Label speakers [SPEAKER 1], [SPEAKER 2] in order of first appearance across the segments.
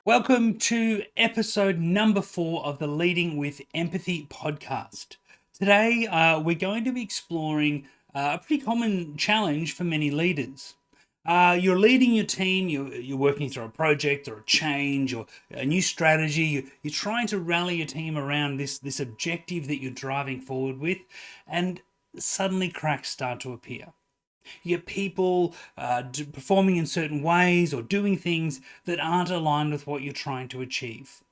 [SPEAKER 1] Welcome to episode number 4 of the Leading with Empathy podcast. Today, we're going to be exploring a pretty common challenge for many leaders. You're leading your team, you're working through a project or a change or a new strategy. You're trying to rally your team around this objective that you're driving forward with, and suddenly cracks start to appear. You get people performing in certain ways or doing things that aren't aligned with what you're trying to achieve.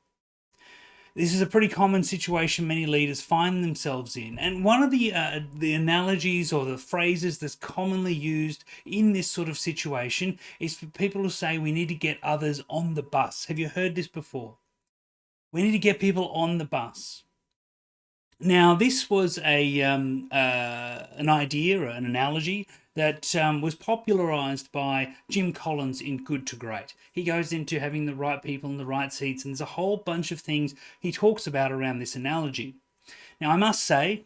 [SPEAKER 1] This is a pretty common situation many leaders find themselves in. And one of the analogies or the phrases that's commonly used in this sort of situation is for people to say we need to get others on the bus. Have you heard this before? We need to get people on the bus. Now, this was an idea or an analogy that was popularized by Jim Collins in Good to Great. He goes into having the right people in the right seats, and there's a whole bunch of things he talks about around this analogy. Now, I must say,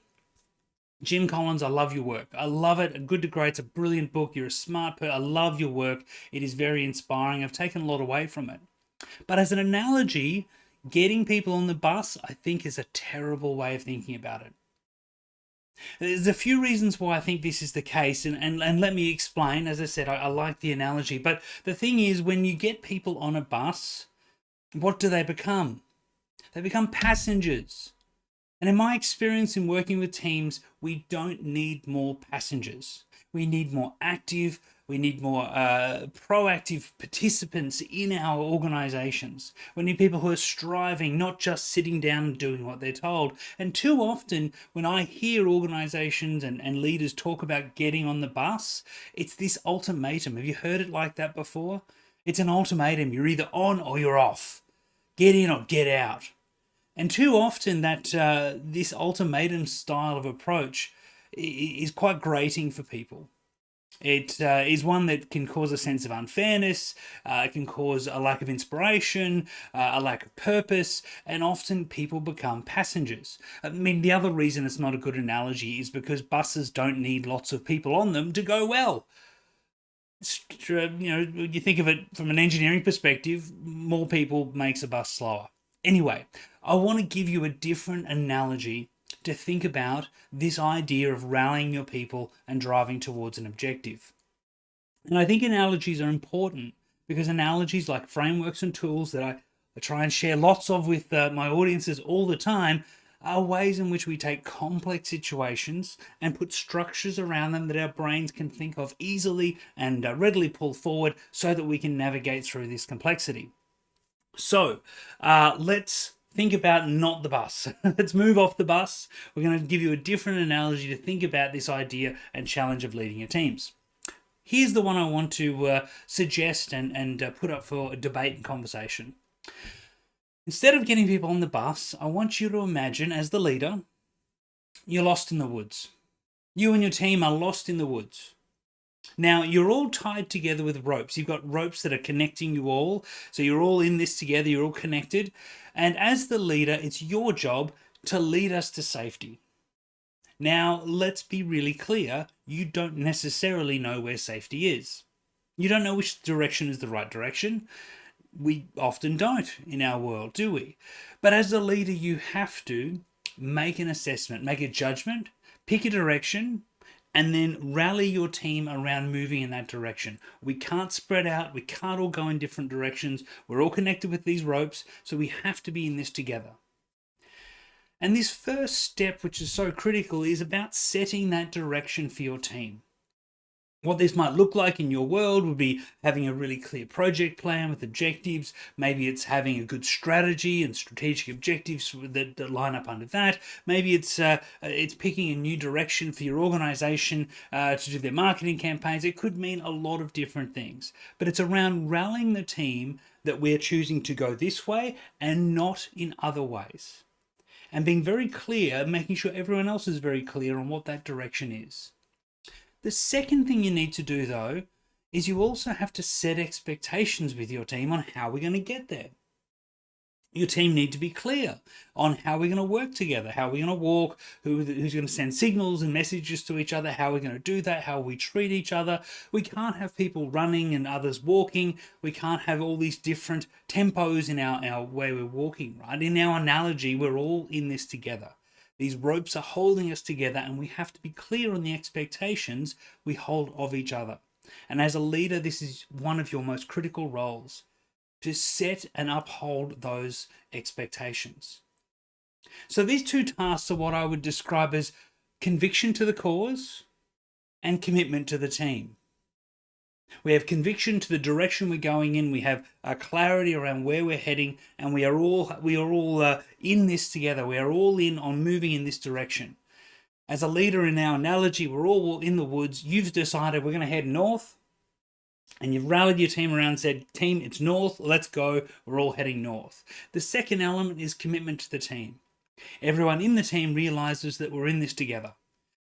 [SPEAKER 1] Jim Collins, I love your work. I love it. Good to Great's a brilliant book. You're a smart person. I love your work. It is very inspiring. I've taken a lot away from it. But as an analogy, getting people on the bus, I think, is a terrible way of thinking about it. There's a few reasons why I think this is the case, and let me explain. As I said, I like the analogy, but the thing is, when you get people on a bus, what do they become? They become passengers. And in my experience in working with teams, we don't need more passengers. We need more active, we need more proactive participants in our organizations. We need people who are striving, not just sitting down and doing what they're told. And too often, when I hear organizations and leaders talk about getting on the bus, it's this ultimatum. Have you heard it like that before? It's an ultimatum. You're either on or you're off. Get in or get out. And too often that this ultimatum style of approach is quite grating for people. It is one that can cause a sense of unfairness, it can cause a lack of inspiration, a lack of purpose, and often people become passengers. I mean, the other reason it's not a good analogy is because buses don't need lots of people on them to go well. You think of it from an engineering perspective, more people makes a bus slower. Anyway, I want to give you a different analogy to think about this idea of rallying your people and driving towards an objective. And I think analogies are important because analogies, like frameworks and tools that I try and share lots of with my audiences all the time, are ways in which we take complex situations and put structures around them that our brains can think of easily and readily pull forward so that we can navigate through this complexity. So let's think about not the bus. Let's move off the bus. We're going to give you a different analogy to think about this idea and challenge of leading your teams. Here's the one I want to suggest and put up for debate and conversation. Instead of getting people on the bus, I want you to imagine, as the leader, you're lost in the woods. You and your team are lost in the woods. Now, you're all tied together with ropes. You've got ropes that are connecting you all. So you're all in this together, you're all connected. And as the leader, it's your job to lead us to safety. Now, let's be really clear. You don't necessarily know where safety is. You don't know which direction is the right direction. We often don't in our world, do we? But as a leader, you have to make an assessment, make a judgment, pick a direction, and then rally your team around moving in that direction. We can't spread out. We can't all go in different directions. We're all connected with these ropes, so we have to be in this together. And this first step, which is so critical, is about setting that direction for your team. What this might look like in your world would be having a really clear project plan with objectives. Maybe it's having a good strategy and strategic objectives that line up under that. Maybe it's picking a new direction for your organization to do their marketing campaigns. It could mean a lot of different things. But it's around rallying the team that we're choosing to go this way and not in other ways. And being very clear, making sure everyone else is very clear on what that direction is. The second thing you need to do, though, is you also have to set expectations with your team on how we're going to get there. Your team need to be clear on how we're going to work together, how we're going to walk, who's going to send signals and messages to each other, how we're going to do that, how we treat each other. We can't have people running and others walking. We can't have all these different tempos in our way we're walking, right? In our analogy, we're all in this together. These ropes are holding us together, and we have to be clear on the expectations we hold of each other. And as a leader, this is one of your most critical roles, to set and uphold those expectations. So these two tasks are what I would describe as conviction to the cause and commitment to the team. We have conviction to the direction we're going in. We have clarity around where we're heading, and we are all in this together. We are all in on moving in this direction. As a leader in our analogy, we're all in the woods. You've decided we're going to head north, and you've rallied your team around and said, team, it's north, let's go, we're all heading north. The second element is commitment to the team. Everyone in the team realizes that we're in this together.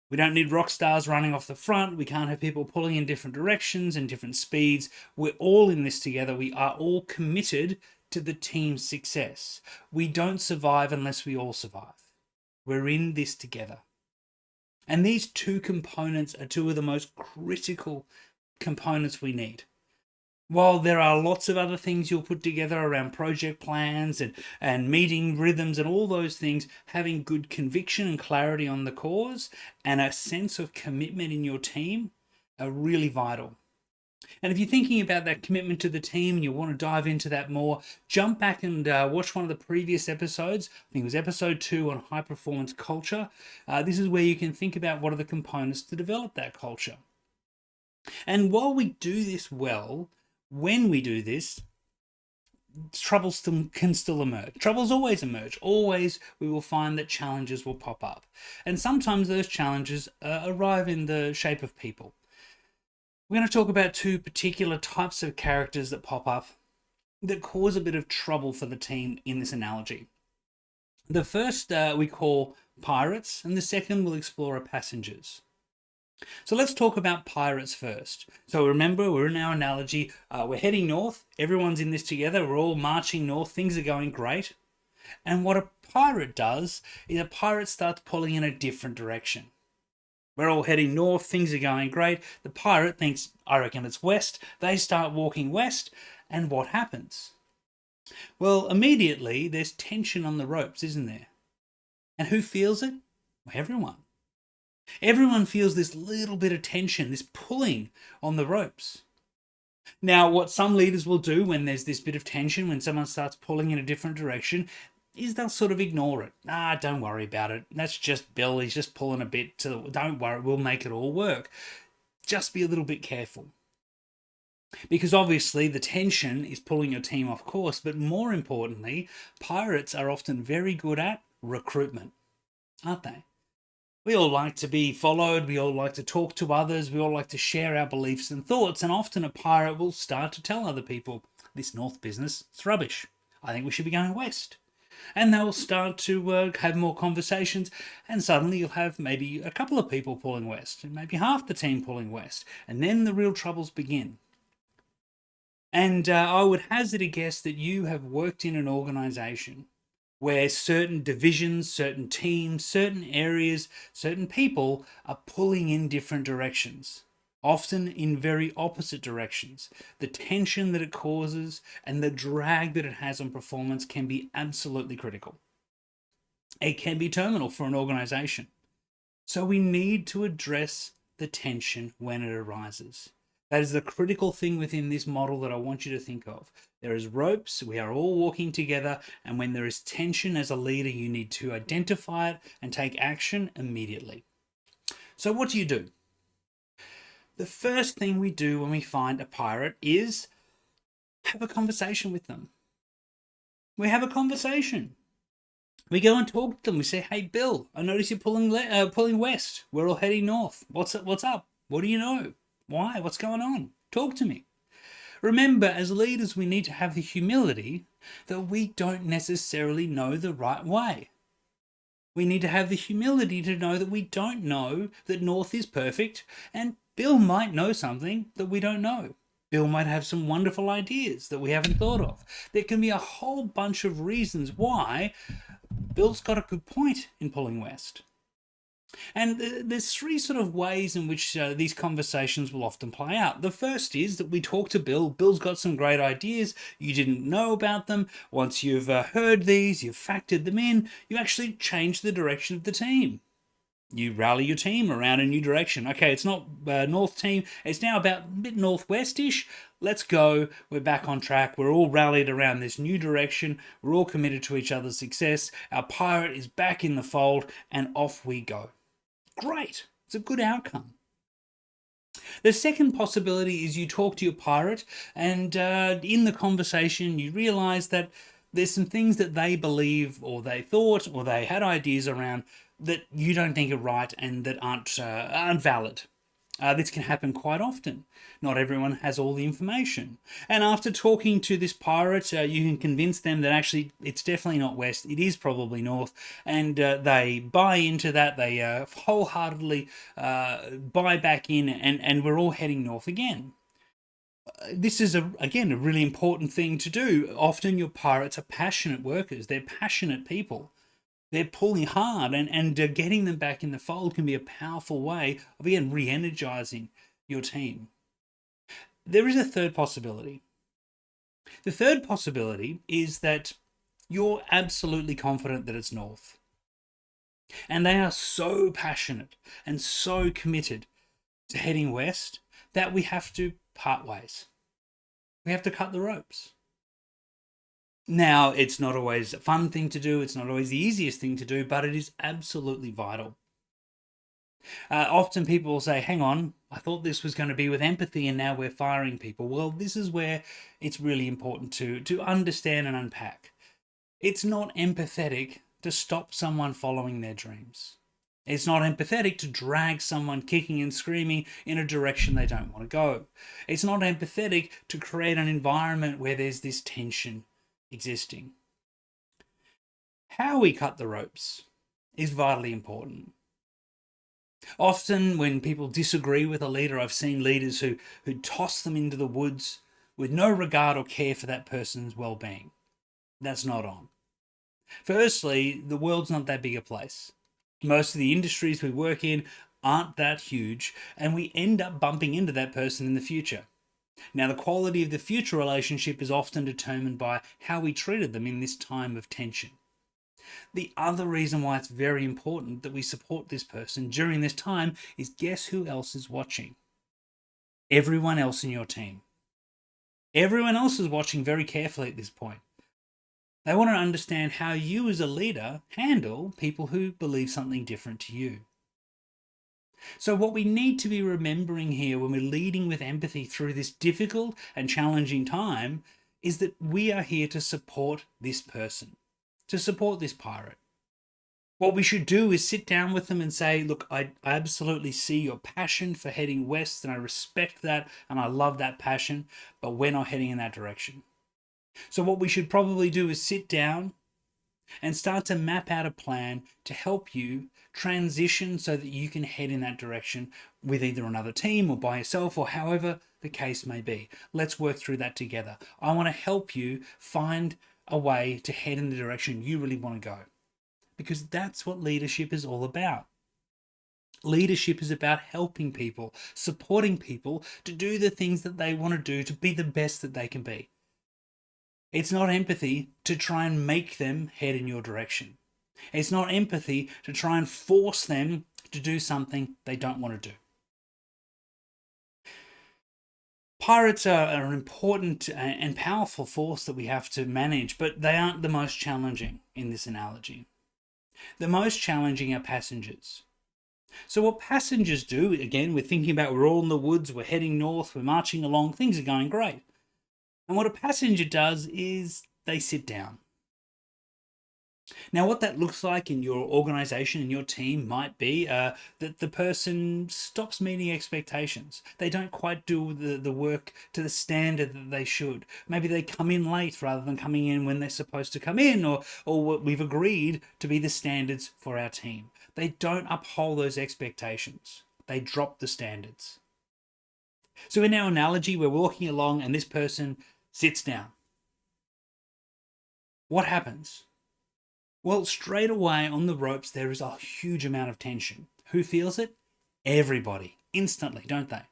[SPEAKER 1] We don't need rock stars running off the front. We can't have people pulling in different directions and different speeds. We're all in this together. We are all committed to the team's success. We don't survive unless we all survive. We're in this together. And these two components are two of the most critical components we need. While there are lots of other things you'll put together around project plans and meeting rhythms and all those things, having good conviction and clarity on the cause and a sense of commitment in your team are really vital. And if you're thinking about that commitment to the team and you want to dive into that more, jump back and watch one of the previous episodes. I think it was episode 2 on high performance culture. This is where you can think about what are the components to develop that culture. And while we do this well, when we do this, troubles can still emerge. Troubles always emerge. Always we will find that challenges will pop up. And sometimes those challenges arrive in the shape of people. We're going to talk about two particular types of characters that pop up that cause a bit of trouble for the team in this analogy. The first we call pirates, and the second we'll explore are passengers. So let's talk about pirates first. So remember, we're in our analogy. We're heading north. Everyone's in this together. We're all marching north. Things are going great. And what a pirate does is a pirate starts pulling in a different direction. We're all heading north. Things are going great. The pirate thinks, I reckon it's west. They start walking west. And what happens? Well, immediately there's tension on the ropes, isn't there? And who feels it? Well, everyone. Everyone feels this little bit of tension, this pulling on the ropes. Now, what some leaders will do when there's this bit of tension, when someone starts pulling in a different direction, is they'll sort of ignore it. Don't worry about it. That's just Bill. He's just pulling a bit. Don't worry, we'll make it all work. Just be a little bit careful. Because obviously the tension is pulling your team off course, but more importantly, pirates are often very good at recruitment, aren't they? We all like to be followed, we all like to talk to others, we all like to share our beliefs and thoughts, and often a pirate will start to tell other people, this north business, it's rubbish. I think we should be going west. And they'll start to have more conversations, and suddenly you'll have maybe a couple of people pulling west, and maybe half the team pulling west, and then the real troubles begin. And I would hazard a guess that you have worked in an organization where certain divisions, certain teams, certain areas, certain people are pulling in different directions, often in very opposite directions. The tension that it causes and the drag that it has on performance can be absolutely critical. It can be terminal for an organization. So we need to address the tension when it arises. That is the critical thing within this model that I want you to think of. There is ropes, we are all walking together, and when there is tension as a leader, you need to identify it and take action immediately. So what do? The first thing we do when we find a pirate is have a conversation with them. We have a conversation. We go and talk to them. We say, hey, Bill, I notice you're pulling west. We're all heading north. What's up? What do you know? Why? What's going on? Talk to me. Remember, as leaders, we need to have the humility that we don't necessarily know the right way. We need to have the humility to know that we don't know that north is perfect, and Bill might know something that we don't know. Bill might have some wonderful ideas that we haven't thought of. There can be a whole bunch of reasons why Bill's got a good point in pulling west. And there's three sort of ways in which these conversations will often play out. The first is that we talk to Bill. Bill's got some great ideas. You didn't know about them. Once you've heard these, you've factored them in, you actually change the direction of the team. You rally your team around a new direction. Okay, it's not north team. It's now about a bit northwestish. Let's go. We're back on track. We're all rallied around this new direction. We're all committed to each other's success. Our pirate is back in the fold, and off we go. Great. It's a good outcome. The second possibility is you talk to your pirate, and in the conversation, you realize that there's some things that they believe, or they thought, or they had ideas around that you don't think are right and that aren't valid. This can happen quite often. Not everyone has all the information. And after talking to this pirate, you can convince them that actually it's definitely not west, it is probably north, and they buy into that, they wholeheartedly buy back in, and we're all heading north again. This is, again, a really important thing to do. Often your pirates are passionate workers, they're passionate people. They're pulling hard, and getting them back in the fold can be a powerful way of, again, re-energizing your team. There is a third possibility. The third possibility is that you're absolutely confident that it's north. And they are so passionate and so committed to heading west that we have to part ways. We have to cut the ropes. Now, it's not always a fun thing to do, it's not always the easiest thing to do, but it is absolutely vital. Often people will say, hang on, I thought this was going to be with empathy and now we're firing people. Well, this is where it's really important to understand and unpack. It's not empathetic to stop someone following their dreams. It's not empathetic to drag someone kicking and screaming in a direction they don't want to go. It's not empathetic to create an environment where there's this tension existing. How we cut the ropes is vitally important. Often when people disagree with a leader, I've seen leaders who toss them into the woods with no regard or care for that person's well-being. That's not on. Firstly, the world's not that big a place. Most of the industries we work in aren't that huge, and we end up bumping into that person in the future. Now, the quality of the future relationship is often determined by how we treated them in this time of tension. The other reason why it's very important that we support this person during this time is, guess who else is watching? Everyone else in your team. Everyone else is watching very carefully at this point. They want to understand how you as a leader handle people who believe something different to you. So what we need to be remembering here when we're leading with empathy through this difficult and challenging time is that we are here to support this person, to support this pirate. What we should do is sit down with them and say, look, I absolutely see your passion for heading west, and I respect that, and I love that passion, but we're not heading in that direction. So what we should probably do is sit down and start to map out a plan to help you transition so that you can head in that direction with either another team or by yourself or however the case may be. Let's work through that together. I want to help you find a way to head in the direction you really want to go, because that's what leadership is all about. Leadership is about helping people, supporting people to do the things that they want to do to be the best that they can be. It's not empathy to try and make them head in your direction. It's not empathy to try and force them to do something they don't want to do. Pirates are an important and powerful force that we have to manage, but they aren't the most challenging in this analogy. The most challenging are passengers. So what passengers do, again, we're thinking about, we're all in the woods, we're heading north, we're marching along, things are going great. And what a passenger does is they sit down. Now, what that looks like in your organization, in your team, might be that the person stops meeting expectations. They don't quite do the work to the standard that they should. Maybe they come in late rather than coming in when they're supposed to come in, or what we've agreed to be the standards for our team. They don't uphold those expectations. They drop the standards. So in our analogy, we're walking along and this person sits down. What happens? Well, straight away on the ropes, there is a huge amount of tension. Who feels it? Everybody, instantly, don't they?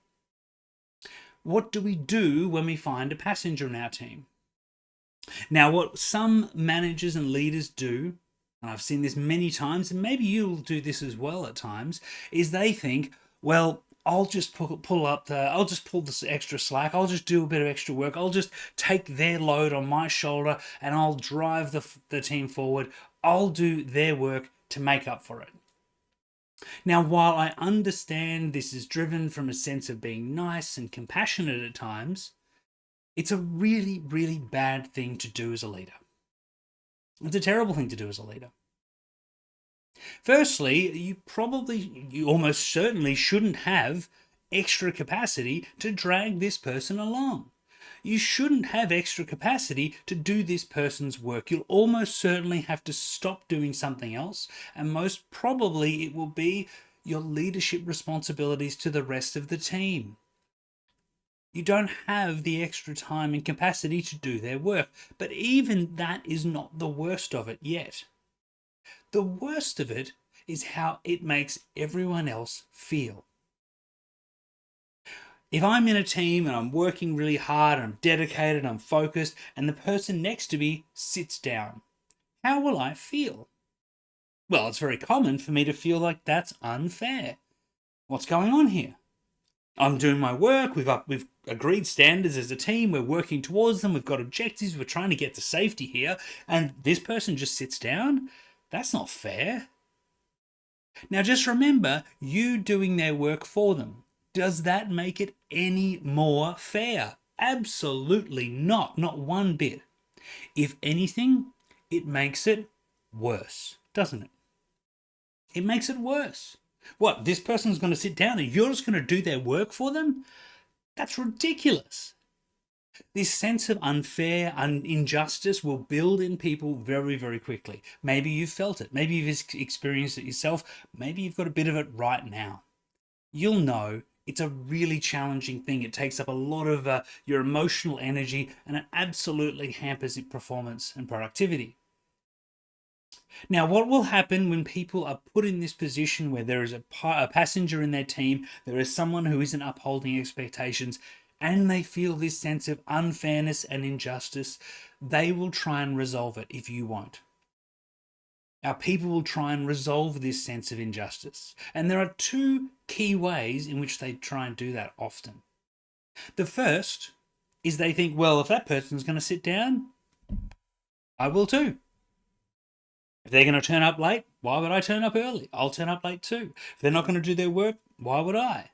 [SPEAKER 1] What do we do when we find a passenger in our team? Now, what some managers and leaders do, and I've seen this many times, and maybe you'll do this as well at times, is they think, well, I'll just I'll just pull this extra slack. I'll just do a bit of extra work. I'll just take their load on my shoulder and I'll drive the team forward. I'll do their work to make up for it. Now, while I understand this is driven from a sense of being nice and compassionate at times, it's a really, really bad thing to do as a leader. It's a terrible thing to do as a leader. Firstly, you almost certainly shouldn't have extra capacity to drag this person along. You shouldn't have extra capacity to do this person's work. You'll almost certainly have to stop doing something else, and most probably it will be your leadership responsibilities to the rest of the team. You don't have the extra time and capacity to do their work, but even that is not the worst of it yet. The worst of it is how it makes everyone else feel. If I'm in a team and I'm working really hard, I'm dedicated, I'm focused, and the person next to me sits down, how will I feel? Well, it's very common for me to feel like that's unfair. What's going on here? I'm doing my work, we've agreed standards as a team, we're working towards them, we've got objectives, we're trying to get to safety here, and this person just sits down? That's not fair. Now just remember, you doing their work for them. Does that make it any more fair? Absolutely not, not one bit. If anything, it makes it worse, doesn't it? It makes it worse. What, this person's going to sit down and you're just going to do their work for them? That's ridiculous. This sense of unfair and injustice will build in people very, very quickly. Maybe you've felt it. Maybe you've experienced it yourself. Maybe you've got a bit of it right now. You'll know it's a really challenging thing. It takes up a lot of your emotional energy and it absolutely hampers your performance and productivity. Now, what will happen when people are put in this position where there is a passenger in their team, there is someone who isn't upholding expectations, and they feel this sense of unfairness and injustice? They will try and resolve it if you won't. Our people will try and resolve this sense of injustice. And there are two key ways in which they try and do that often. The first is they think, well, if that person's going to sit down, I will too. If they're going to turn up late, why would I turn up early? I'll turn up late too. If they're not going to do their work, why would I?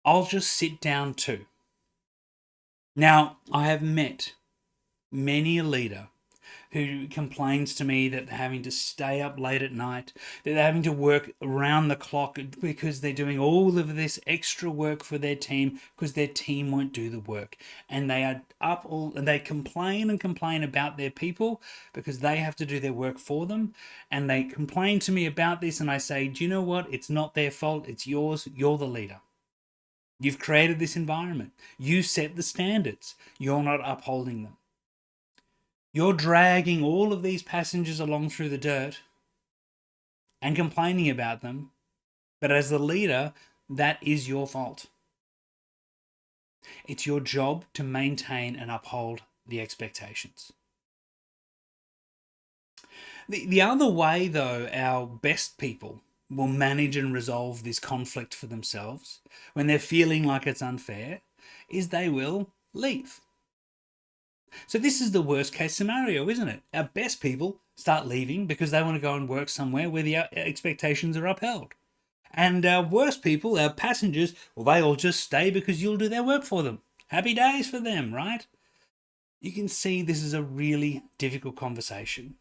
[SPEAKER 1] I'll just sit down too. Now, I have met many a leader who complains to me that they're having to stay up late at night, that they're having to work around the clock because they're doing all of this extra work for their team because their team won't do the work. And they are up all and they complain and complain about their people because they have to do their work for them. And they complain to me about this, and I say, do you know what? It's not their fault, it's yours. You're the leader. You've created this environment. You set the standards. You're not upholding them. You're dragging all of these passengers along through the dirt and complaining about them, but as the leader, that is your fault. It's your job to maintain and uphold the expectations. The other way, though, our best people will manage and resolve this conflict for themselves when they're feeling like it's unfair is they will leave. So this is the worst case scenario, isn't it? Our best people start leaving because they want to go and work somewhere where the expectations are upheld. And our worst people, our passengers, well, they all just stay because you'll do their work for them. Happy days for them, right? You can see this is a really difficult conversation.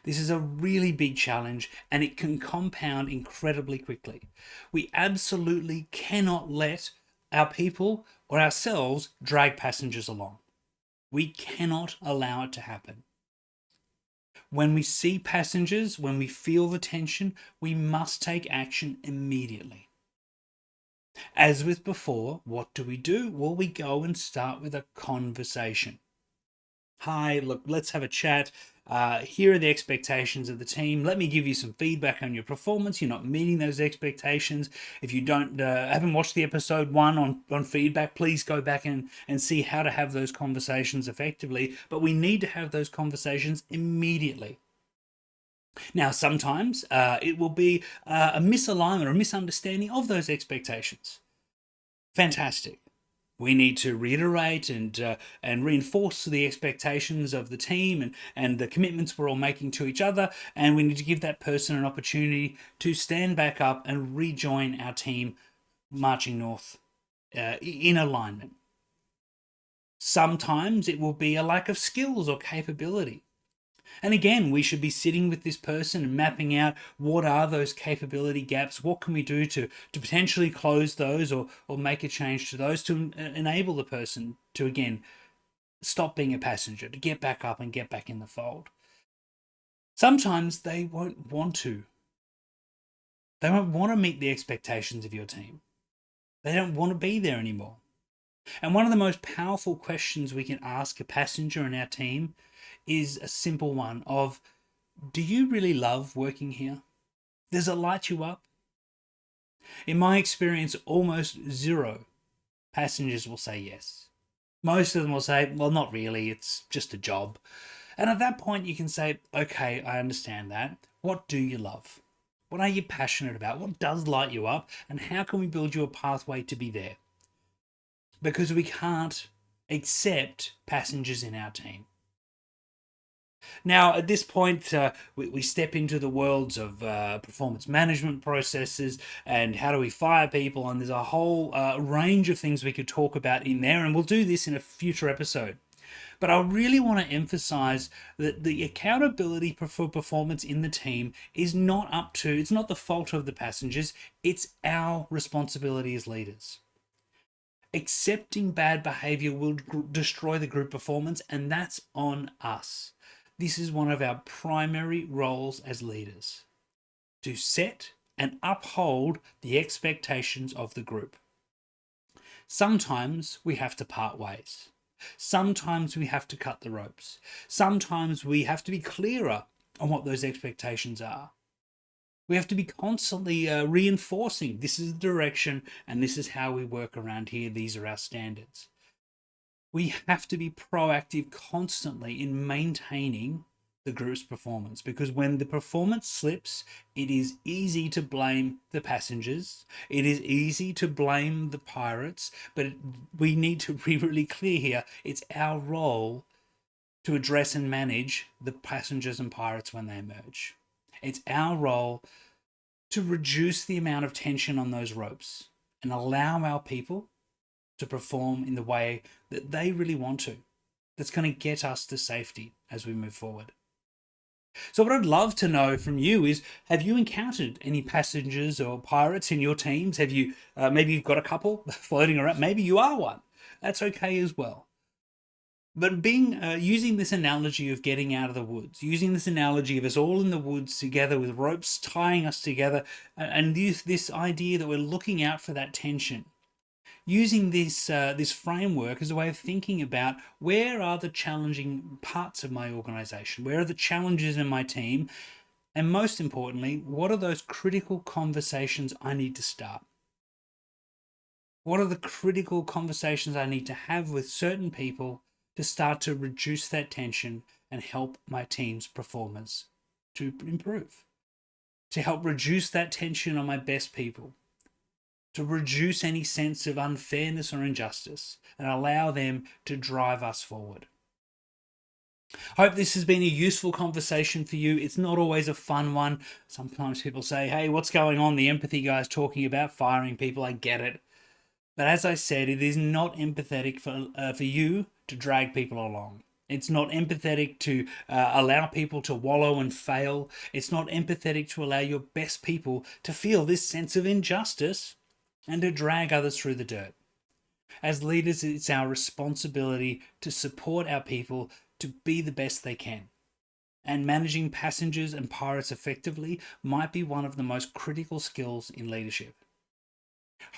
[SPEAKER 1] This is a really big challenge and it can compound incredibly quickly. We absolutely cannot let our people or ourselves drag passengers along. We cannot allow it to happen. When we see passengers, when we feel the tension, we must take action immediately. As with before, what do? Well, we go and start with a conversation. Hi, look, let's have a chat. Here are the expectations of the team. Let me give you some feedback on your performance. You're not meeting those expectations. If you don't haven't watched the episode 1 on feedback, please go back and see how to have those conversations effectively. But we need to have those conversations immediately. Now, sometimes it will be a misalignment or a misunderstanding of those expectations. Fantastic. We need to reiterate and reinforce the expectations of the team and the commitments we're all making to each other, and we need to give that person an opportunity to stand back up and rejoin our team marching north in alignment. Sometimes it will be a lack of skills or capability. And again, we should be sitting with this person and mapping out what are those capability gaps, what can we do to potentially close those or make a change to those to enable the person to, again, stop being a passenger, to get back up and get back in the fold. Sometimes they won't want to. They won't want to meet the expectations of your team. They don't want to be there anymore. And one of the most powerful questions we can ask a passenger in our team is a simple one of, do you really love working here? Does it light you up? In my experience, almost zero passengers will say yes. Most of them will say, well, not really, it's just a job. And at that point, you can say, okay, I understand that. What do you love? What are you passionate about? What does light you up? And how can we build you a pathway to be there? Because we can't accept passengers in our team. Now, at this point, we step into the worlds of performance management processes and how do we fire people, and there's a whole range of things we could talk about in there, and we'll do this in a future episode. But I really want to emphasize that the accountability for performance in the team is not it's not the fault of the passengers, it's our responsibility as leaders. Accepting bad behavior will destroy the group performance, and that's on us. This is one of our primary roles as leaders, to set and uphold the expectations of the group. Sometimes we have to part ways. Sometimes we have to cut the ropes. Sometimes we have to be clearer on what those expectations are. We have to be constantly reinforcing this is the direction and this is how we work around here. These are our standards. We have to be proactive constantly in maintaining the group's performance, because when the performance slips, it is easy to blame the passengers. It is easy to blame the pirates, but we need to be really clear here. It's our role to address and manage the passengers and pirates when they emerge. It's our role to reduce the amount of tension on those ropes and allow our people to perform in the way that they really want to. That's going to get us to safety as we move forward. So what I'd love to know from you is, have you encountered any passengers or pirates in your teams? Have you, maybe you've got a couple floating around, maybe you are one. That's okay as well. But using this analogy of getting out of the woods, using this analogy of us all in the woods together with ropes tying us together, and this idea that we're looking out for that tension, using this framework as a way of thinking about where are the challenging parts of my organization, where are the challenges in my team, and most importantly, what are those critical conversations I need to start? What are the critical conversations I need to have with certain people to start to reduce that tension and help my team's performance to improve? To help reduce that tension on my best people, to reduce any sense of unfairness or injustice and allow them to drive us forward. I hope this has been a useful conversation for you. It's not always a fun one. Sometimes people say, hey, what's going on? The empathy guy's talking about firing people. I get it. But as I said, it is not empathetic for you to drag people along. It's not empathetic to allow people to wallow and fail. It's not empathetic to allow your best people to feel this sense of injustice and to drag others through the dirt. As leaders, it's our responsibility to support our people to be the best they can. And managing passengers and pirates effectively might be one of the most critical skills in leadership.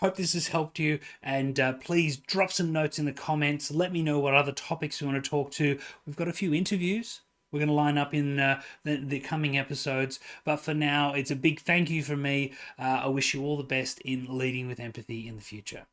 [SPEAKER 1] Hope this has helped you, and please drop some notes in the comments. Let me know what other topics you want to talk to. We've got a few interviews we're going to line up in the coming episodes, but for now, it's a big thank you from me. I wish you all the best in leading with empathy in the future.